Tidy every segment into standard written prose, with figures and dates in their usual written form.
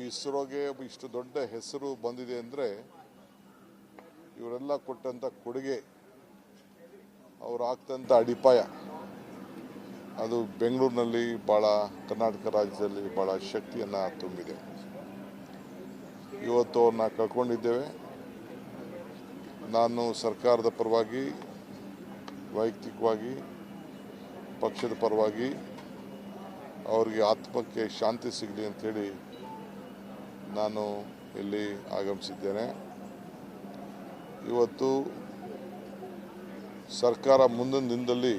ಇಸ್ರೋಗೆ ಇಷ್ಟು ದೊಡ್ಡ ಹೆಸರು ಬಂದಿದೆ ಅಂದರೆ ಇವರೆಲ್ಲ ಕೊಟ್ಟಂಥ ಕೊಡುಗೆ, ಅವರು ಆಗ್ತಂಥ ಅಡಿಪಾಯ ಅದು ಬೆಂಗಳೂರಿನಲ್ಲಿ ಭಾಳ, ಕರ್ನಾಟಕ ರಾಜ್ಯದಲ್ಲಿ ಭಾಳ ಶಕ್ತಿಯನ್ನು ತುಂಬಿದೆ. ಇವತ್ತು ಅವ್ರನ್ನ ಕಳ್ಕೊಂಡಿದ್ದೇವೆ. ನಾನು ಸರ್ಕಾರದ ಪರವಾಗಿ, ವೈಯಕ್ತಿಕವಾಗಿ, ಪಕ್ಷದ ಪರವಾಗಿ ಅವರಿಗೆ ಆತ್ಮಕ್ಕೆ ಶಾಂತಿ ಸಿಗಲಿ ಅಂಥೇಳಿ ನಾನು ಇಲ್ಲಿ ಆಗಮಿಸಿದ್ದೇನೆ. ಇವತ್ತು ಸರ್ಕಾರ ಮುಂದಿನ ದಿನದಲ್ಲಿ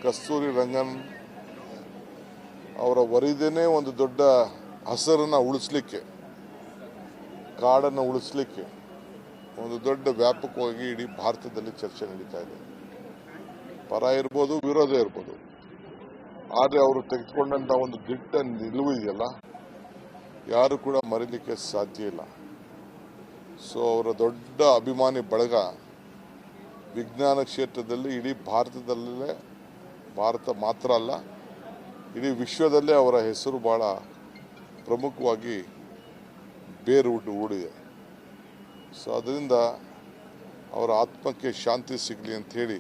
ಕಸ್ತೂರಿ ರಂಗನ್ ಅವರ ವರದಿನೇ ಒಂದು ದೊಡ್ಡ ಹೆಸರನ್ನು ಉಳಿಸ್ಲಿಕ್ಕೆ, ಕಾಡನ್ನು ಉಳಿಸ್ಲಿಕ್ಕೆ ಒಂದು ದೊಡ್ಡ ವ್ಯಾಪಕವಾಗಿ ಇಡೀ ಭಾರತದಲ್ಲಿ ಚರ್ಚೆ ನಡೀತಾ ಇದೆ. ಪರ ಇರ್ಬೋದು, ವಿರೋಧ ಇರ್ಬೋದು, ಆದರೆ ಅವರು ತೆಗೆದುಕೊಂಡಂಥ ಒಂದು ದಿಟ್ಟ ನಿಲುವು ಇದೆಯಲ್ಲ, ಯಾರು ಕೂಡ ಮರೀಲಿಕ್ಕೆ ಸಾಧ್ಯ ಇಲ್ಲ. ಸೊ ಅವರ ದೊಡ್ಡ ಅಭಿಮಾನಿ ಬಳಗ ವಿಜ್ಞಾನ ಕ್ಷೇತ್ರದಲ್ಲಿ ಇಡೀ ಭಾರತದಲ್ಲೇ, ಭಾರತ ಮಾತ್ರ ಅಲ್ಲ ಇಡೀ ವಿಶ್ವದಲ್ಲೇ ಅವರ ಹೆಸರು ಭಾಳ ಪ್ರಮುಖವಾಗಿ ಬೇರು ಹೂಡಿದೆ. ಸೊ ಅದರಿಂದ ಅವರ ಆತ್ಮಕ್ಕೆ ಶಾಂತಿ ಸಿಗಲಿ ಅಂಥೇಳಿ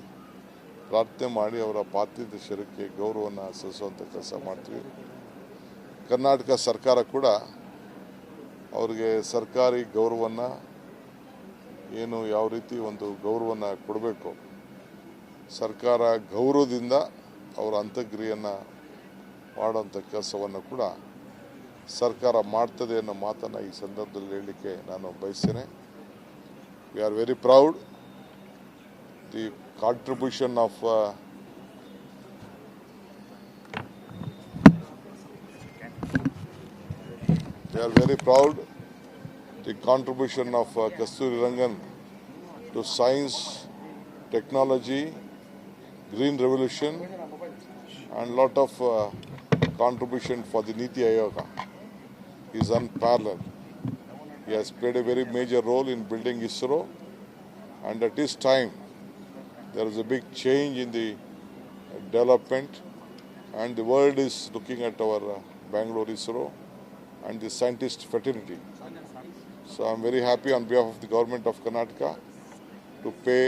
ಪ್ರಾರ್ಥನೆ ಮಾಡಿ ಅವರ ಪಾರ್ಥಿವ ಶರೀರಕ್ಕೆ ಗೌರವವನ್ನು ಸಲ್ಲಿಸುವಂಥ ಕೆಲಸ ಮಾಡ್ತೀವಿ. ಕರ್ನಾಟಕ ಸರ್ಕಾರ ಕೂಡ ಅವರಿಗೆ ಸರ್ಕಾರಿ ಗೌರವವನ್ನು ಏನು ಯಾವ ರೀತಿ ಒಂದು ಗೌರವವನ್ನು ಕೊಡಬೇಕು, ಸರ್ಕಾರ ಗೌರವದಿಂದ ಅವರ ಅಂತ್ಯಕ್ರಿಯೆಯನ್ನು ಮಾಡುವಂಥ ಕೆಲಸವನ್ನು ಕೂಡ ಸರ್ಕಾರ ಮಾಡ್ತದೆ ಅನ್ನೋ ಮಾತನ್ನು ಈ ಸಂದರ್ಭದಲ್ಲಿ ಹೇಳಲಿಕ್ಕೆ ನಾನು ಬಯಸ್ತೇನೆ. We are very proud the contribution of we are very proud the contribution of Kasturi Rangan to science, technology, green revolution, and lot of contribution for the Niti Ayoga is unparalleled. He has played a very major role in building ISRO, and at this time there is a big change in the development, and the world is looking at our Bangalore ISRO and the scientist fraternity. So I am very happy on behalf of the government of Karnataka to pay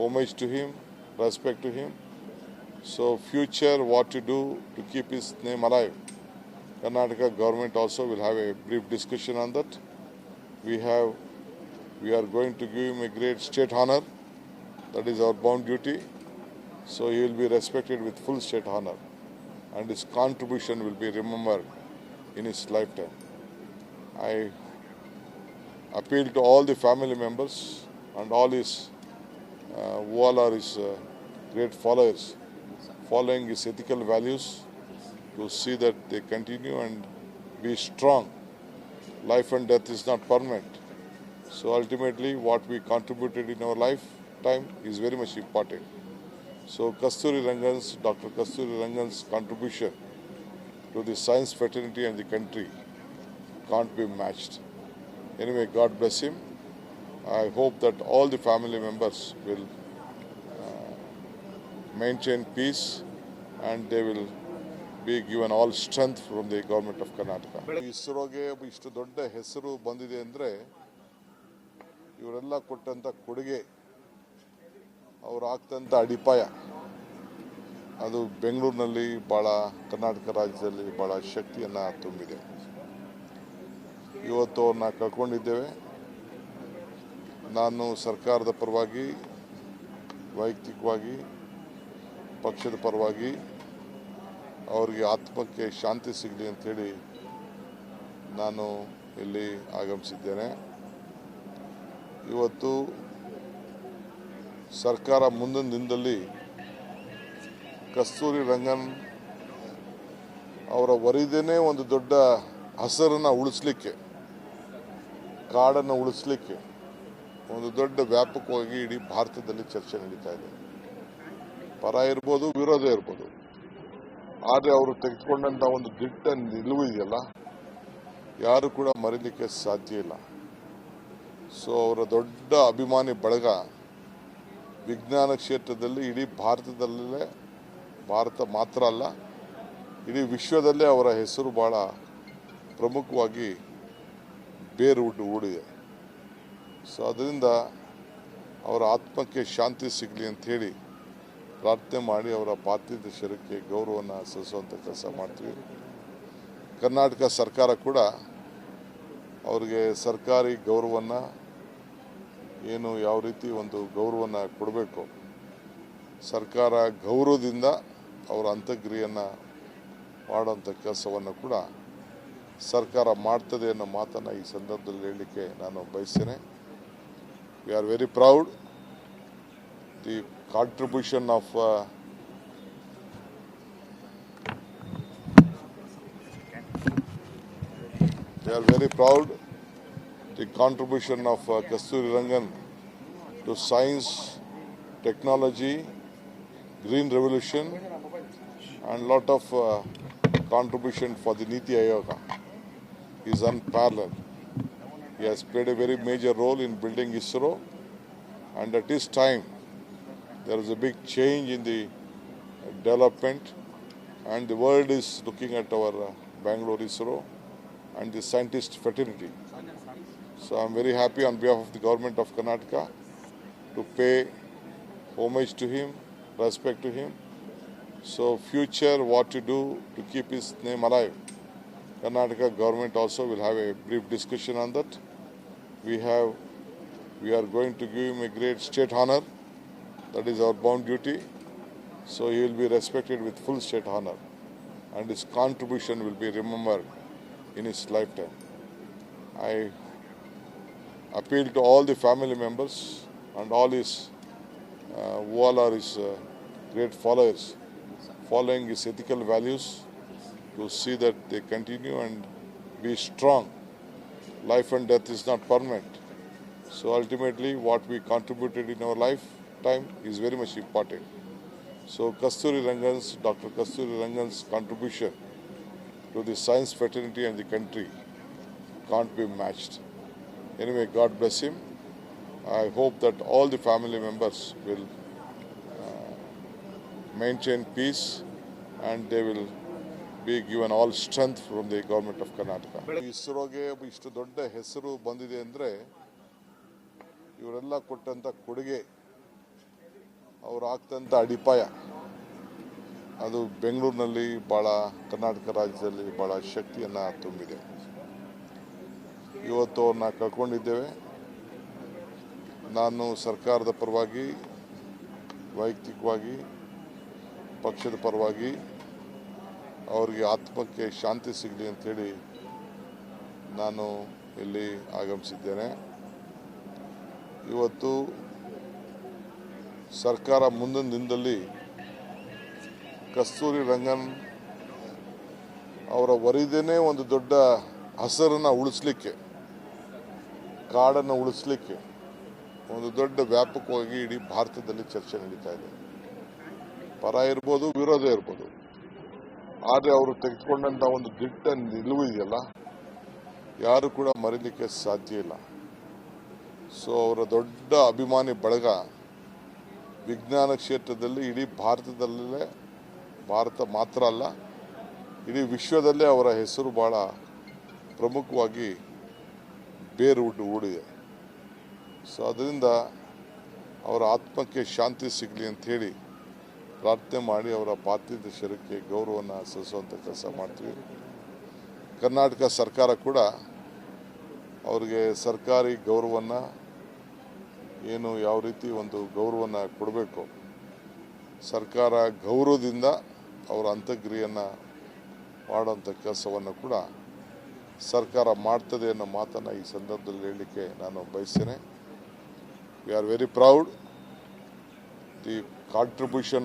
homage to him, respect to him. So future what to do to keep his name alive, Karnataka government also will have a brief discussion on that. We are going to give him a great state honor. That is our bound duty. So he will be respected with full state honor, and his contribution will be remembered in his lifetime. I appeal to all the family members and all who all are his great followers, following his ethical values, to see that they continue and be strong. Life and death is not permanent. So ultimately what we contributed in our lifetime is very much important. So Dr. Kasturi Rangan's contribution to the science fraternity and the country can't be matched. Anyway, God bless him. I hope that all the family members will maintain peace, and they will be given all strength from the government of Karnataka. ಇಸ್ರೋಗೆ ಇಷ್ಟು ದೊಡ್ಡ ಹೆಸರು ಬಂದಿದೆ ಅಂದರೆ ಇವರೆಲ್ಲ ಕೊಟ್ಟಂಥ ಕೊಡುಗೆ, ಅವರು ಆಗ್ತಂಥ ಅಡಿಪಾಯ ಅದು ಬೆಂಗಳೂರಿನಲ್ಲಿ ಭಾಳ, ಕರ್ನಾಟಕ ರಾಜ್ಯದಲ್ಲಿ ಭಾಳ ಶಕ್ತಿಯನ್ನು ತುಂಬಿದೆ. ಇವತ್ತು ಅವ್ರನ್ನ ಕಳ್ಕೊಂಡಿದ್ದೇವೆ. ನಾನು ಸರ್ಕಾರದ ಪರವಾಗಿ, ವೈಯಕ್ತಿಕವಾಗಿ, ಪಕ್ಷದ ಪರವಾಗಿ ಅವರಿಗೆ ಆತ್ಮಕ್ಕೆ ಶಾಂತಿ ಸಿಗಲಿ ಅಂಥೇಳಿ ನಾನು ಇಲ್ಲಿ ಆಗಮಿಸಿದ್ದೇನೆ. ಇವತ್ತು ಸರ್ಕಾರ ಮುಂದಿನ ದಿನದಲ್ಲಿ ಕಸ್ತೂರಿ ರಂಗನ್ ಅವರ ವರದಿನೇ ಒಂದು ದೊಡ್ಡ ಹೆಸರನ್ನು ಉಳಿಸ್ಲಿಕ್ಕೆ, ಕಾಡನ್ನು ಉಳಿಸ್ಲಿಕ್ಕೆ ಒಂದು ದೊಡ್ಡ ವ್ಯಾಪಕವಾಗಿ ಇಡೀ ಭಾರತದಲ್ಲಿ ಚರ್ಚೆ ನಡೀತಾ ಇದೆ. ಪರ ಇರ್ಬೋದು, ವಿರೋಧ ಇರ್ಬೋದು, ಆದರೆ ಅವರು ತೆಗೆದುಕೊಂಡಂಥ ಒಂದು ದಿಟ್ಟ ನಿಲುವು ಇದೆಯಲ್ಲ, ಯಾರು ಕೂಡ ಮರೀಲಿಕ್ಕೆ ಸಾಧ್ಯ ಇಲ್ಲ. ಸೊ ಅವರ ದೊಡ್ಡ ಅಭಿಮಾನಿ ಬಳಗ ವಿಜ್ಞಾನ ಕ್ಷೇತ್ರದಲ್ಲಿ ಇಡೀ ಭಾರತದಲ್ಲೇ, ಭಾರತ ಮಾತ್ರ ಅಲ್ಲ ಇಡೀ ವಿಶ್ವದಲ್ಲೇ ಅವರ ಹೆಸರು ಭಾಳ ಪ್ರಮುಖವಾಗಿ ಬೇರು ಹೂಡಿದೆ. ಸೊ ಅದರಿಂದ ಅವರ ಆತ್ಮಕ್ಕೆ ಶಾಂತಿ ಸಿಗಲಿ ಅಂತ ಹೇಳಿ ಪ್ರಾರ್ಥನೆ ಮಾಡಿ ಅವರ ಪಾರ್ಥಿವ ಶರೀರಕ್ಕೆ ಗೌರವವನ್ನು ಸಲ್ಲಿಸುವಂಥ ಕೆಲಸ ಮಾಡ್ತೀವಿ. ಕರ್ನಾಟಕ ಸರ್ಕಾರ ಕೂಡ ಅವರಿಗೆ ಸರ್ಕಾರಿ ಗೌರವವನ್ನು ಏನು ಯಾವ ರೀತಿ ಒಂದು ಗೌರವವನ್ನು ಕೊಡಬೇಕು, ಸರ್ಕಾರ ಗೌರವದಿಂದ ಅವರ ಅಂತ್ಯಕ್ರಿಯೆಯನ್ನು ಮಾಡುವಂಥ ಕೆಲಸವನ್ನು ಕೂಡ ಸರ್ಕಾರ ಮಾಡ್ತದೆ ಅನ್ನೋ ಮಾತನ್ನು ಈ ಸಂದರ್ಭದಲ್ಲಿ ಹೇಳಲಿಕ್ಕೆ ನಾನು ಬಯಸ್ತೇನೆ. We are very proud the contribution of Kasturi Rangan to science, technology, green revolution, and lot of contribution for the Niti Ayoga. He is unparalleled. He has played a very major role in building ISRO, and at this time there is a big change in the development, and the world is looking at our Bangalore ISRO and the scientist fraternity. So I am very happy on behalf of the government of Karnataka to pay homage to him, respect to him. So future what to do to keep his name alive. Karnataka government also will have a brief discussion on that. We are going to give him a great state honor. That is our bound duty. So he will be respected with full state honor, and his contribution will be remembered in his lifetime. I appeal to all the family members and all who all are his great followers, following his ethical values, to see that they continue and be strong. Life and death is not permanent. So ultimately what we contributed in our lifetime is very much important. So Dr. Kasturi Rangan's contribution to the science fraternity and the country can't be matched. Anyway, God bless him. I hope that all the family members will maintain peace, and they will be given all strength from the government of Karnataka. ಇಸ್ರೋಗೆ ಇಷ್ಟು ದೊಡ್ಡ ಹೆಸರು ಬಂದಿದೆ ಅಂದರೆ ಇವರೆಲ್ಲ ಕೊಟ್ಟಂಥ ಕೊಡುಗೆ, ಅವರು ಆಗ್ತಂಥ ಅಡಿಪಾಯ, ಅದು ಬೆಂಗಳೂರಿನಲ್ಲಿ ಭಾಳ, ಕರ್ನಾಟಕ ರಾಜ್ಯದಲ್ಲಿ ಭಾಳ ಶಕ್ತಿಯನ್ನು ತುಂಬಿದೆ. ಇವತ್ತು ಅವ್ರನ್ನ ಕಳ್ಕೊಂಡಿದ್ದೇವೆ. ನಾನು ಸರ್ಕಾರದ ಪರವಾಗಿ, ವೈಯಕ್ತಿಕವಾಗಿ, ಪಕ್ಷದ ಪರವಾಗಿ ಅವರಿಗೆ ಆತ್ಮಕ್ಕೆ ಶಾಂತಿ ಸಿಗಲಿ ಅಂಥೇಳಿ ನಾನು ಇಲ್ಲಿ ಆಗಮಿಸಿದ್ದೇನೆ. ಇವತ್ತು ಸರ್ಕಾರ ಮುಂದಿನ ದಿನದಲ್ಲಿ ಕಸ್ತೂರಿ ರಂಗನ್ ಅವರ ವರಿದೇನೆ ಒಂದು ದೊಡ್ಡ ಹಸರನ್ನು ಉಳಿಸ್ಲಿಕ್ಕೆ, ಕಾಡನ್ನು ಉಳಿಸ್ಲಿಕ್ಕೆ ಒಂದು ದೊಡ್ಡ ವ್ಯಾಪಕವಾಗಿ ಇಡೀ ಭಾರತದಲ್ಲಿ ಚರ್ಚೆ ನಡೀತಾ ಇದೆ. ಪರ ಇರ್ಬೋದು, ವಿರೋಧ ಇರ್ಬೋದು, ಆದರೆ ಅವರು ತೆಗೆದುಕೊಂಡಂಥ ಒಂದು ದಿಟ್ಟ ನಿಲುವು ಇದೆಯಲ್ಲ, ಯಾರು ಕೂಡ ಮರೀಲಿಕ್ಕೆ ಸಾಧ್ಯ ಇಲ್ಲ. ಸೊ ಅವರ ದೊಡ್ಡ ಅಭಿಮಾನಿ ಬಳಗ ವಿಜ್ಞಾನ ಕ್ಷೇತ್ರದಲ್ಲಿ ಇಡೀ ಭಾರತದಲ್ಲೇ, ಭಾರತ ಮಾತ್ರ ಅಲ್ಲ, ಇಡೀ ವಿಶ್ವದಲ್ಲೇ ಅವರ ಹೆಸರು ಭಾಳ ಪ್ರಮುಖವಾಗಿ ಬೇರು ಹೂಡಿದೆ. ಸೊ ಅದರಿಂದ ಅವರ ಆತ್ಮಕ್ಕೆ ಶಾಂತಿ ಸಿಗಲಿ ಅಂತ ಹೇಳಿ ಪ್ರಾರ್ಥನೆ ಮಾಡಿ ಅವರ ಪಾರ್ಥಿವ ಶರೀರಕ್ಕೆ ಗೌರವವನ್ನು ಸಲ್ಲಿಸುವಂಥ ಕೆಲಸ ಮಾಡ್ತೀವಿ. ಕರ್ನಾಟಕ ಸರ್ಕಾರ ಕೂಡ ಅವರಿಗೆ ಸರ್ಕಾರಿ ಗೌರವವನ್ನು ಏನು ಯಾವ ರೀತಿ ಒಂದು ಗೌರವವನ್ನು ಕೊಡಬೇಕು, ಸರ್ಕಾರ ಗೌರವದಿಂದ ಅವರ ಅಂತ್ಯಕ್ರಿಯೆಯನ್ನು ಮಾಡುವಂಥ ಕೆಲಸವನ್ನು ಕೂಡ ಸರ್ಕಾರ ಮಾಡ್ತದೆ ಅನ್ನೋ ಮಾತನ್ನು ಈ ಸಂದರ್ಭದಲ್ಲಿ ಹೇಳಲಿಕ್ಕೆ ನಾನು ಬಯಸ್ತೇನೆ. We are very proud the contribution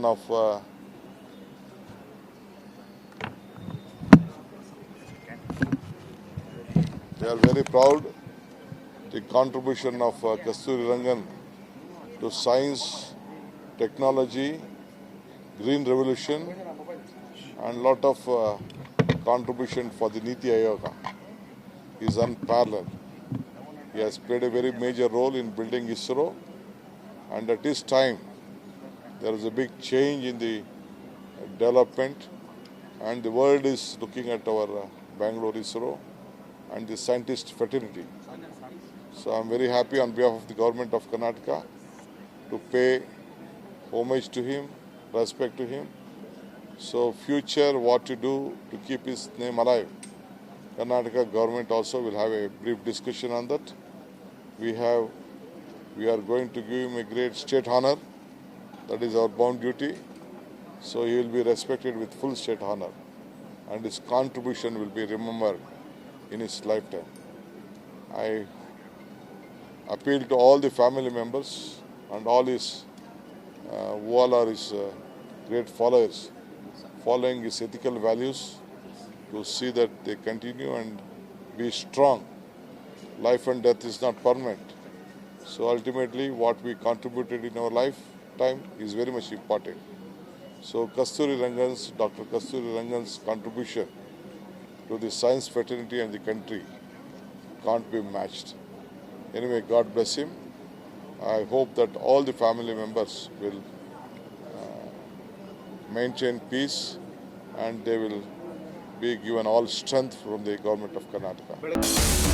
of Kasturi Rangan to science, technology, green revolution, and lot of contribution for the Niti Ayoga. He is unparalleled. He has played a very major role in building ISRO, and at this time there is a big change in the development, and the world is looking at our Bangalore ISRO and the scientist fraternity. So I'm very happy on behalf of the government of Karnataka to pay homage to him, respect to him. So future what to do to keep his name alive. Karnataka government also will have a brief discussion on that. We are going to give him a great state honor. That is our bound duty. So he will be respected with full state honor, and his contribution will be remembered in his lifetime. I appeal to all the family members and all his, who all are his great followers, following his ethical values, to see that they continue and be strong. Life and death is not permanent. So ultimately what we contributed in our lifetime is very much important. So Dr. Kasturi Rangan's contribution to the science fraternity and the country can't be matched. Anyway, God bless him. I hope that all the family members will maintain peace and they will be given all strength from the government of Karnataka.